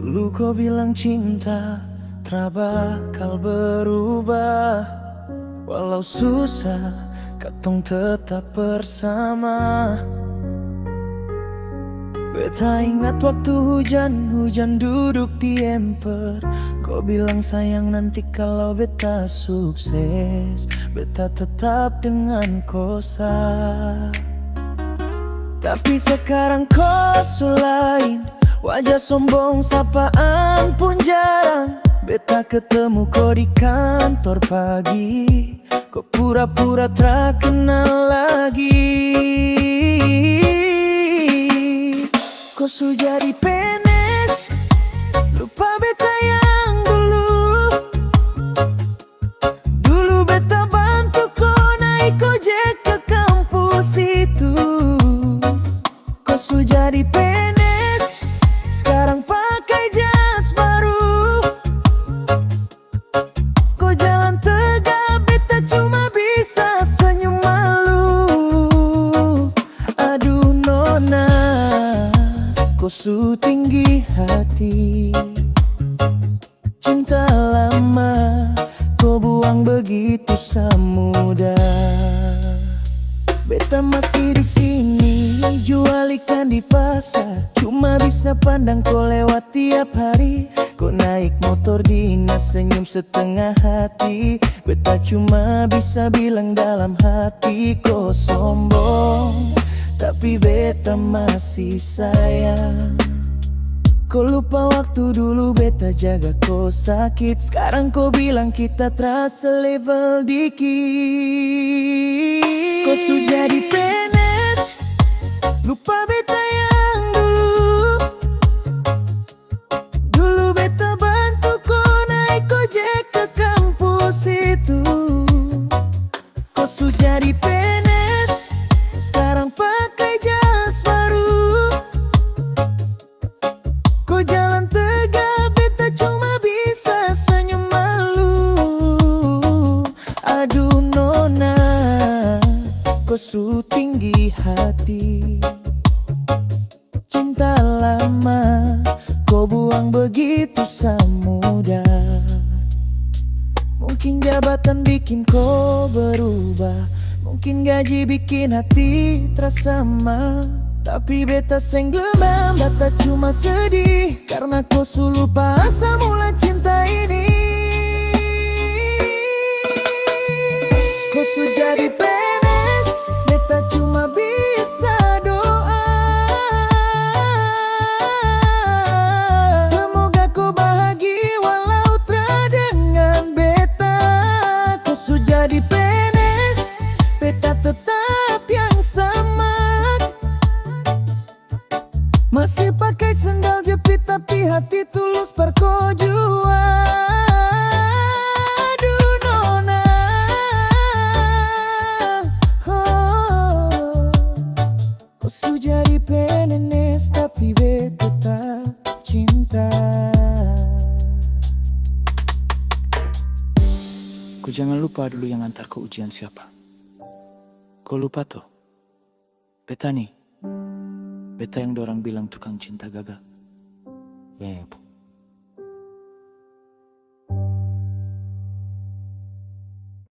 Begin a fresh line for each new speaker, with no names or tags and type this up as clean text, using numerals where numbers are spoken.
Dulu kau bilang cinta tak bakal berubah, walau susah katong tetap bersama. Beta ingat waktu hujan duduk di emper. Kau bilang sayang nanti kalau beta sukses, beta tetap dengan kosa. Tapi sekarang kau lain, wajah sombong sapaan pun jarang. Beta ketemu kau di kantor pagi, kau pura-pura tak kenal lagi. Kau sudah jadi PNS, lupa beta yang dulu. Dulu beta bantu kau naik ojek ke kampus itu. Kau sudah jadi PNS, sekarang pakai jas baru. Kau jalan tegak, beta cuma bisa senyum malu. Aduh nona, kau su tinggi hati. Cinta lama kau buang begitu semudah. Beta masih di sini jual ikan di pasar, cuma bisa pandang kau lewat tiap hari. Kau naik motor dinas senyum setengah hati. Beta cuma bisa bilang dalam hati kau sombong, tapi beta masih sayang. Kau lupa waktu dulu beta jaga kau sakit. Sekarang kau bilang kita terasa level dikit. Kau sudah jadi PNS, lupa beta yang dulu. Dulu beta bantu kau naik ojek ke kampus itu. Kau sudah jadi PNS, sekarang pakai jas baru. Kau jalan tegak, beta cuma bisa senyum malu. Aduh nona, kau su tinggi hati. Cinta lama kau buang begitu semudah. Mungkin jabatan bikin kau berubah, mungkin gaji bikin hati terasa sama. Tapi beta seng gelam, beta cuma sedih karena kau su lupa asal mula cinta ini. Kau su jadi PNS, beta cuma bisa doa. Semoga kau bahagia walau tak dengan beta. Kau su jadi PNS, beta tetap yang sama. Masih pakai sendal jepit tapi hati tulus perkojuan. Aduh nona, oh. Kau su jadi PNS tapi beta tetap cinta. Kau jangan lupa dulu yang antar ke ujian siapa. Kau lupa tuh, beta nih. Beta yang dorang bilang tukang cinta gagal. Ya,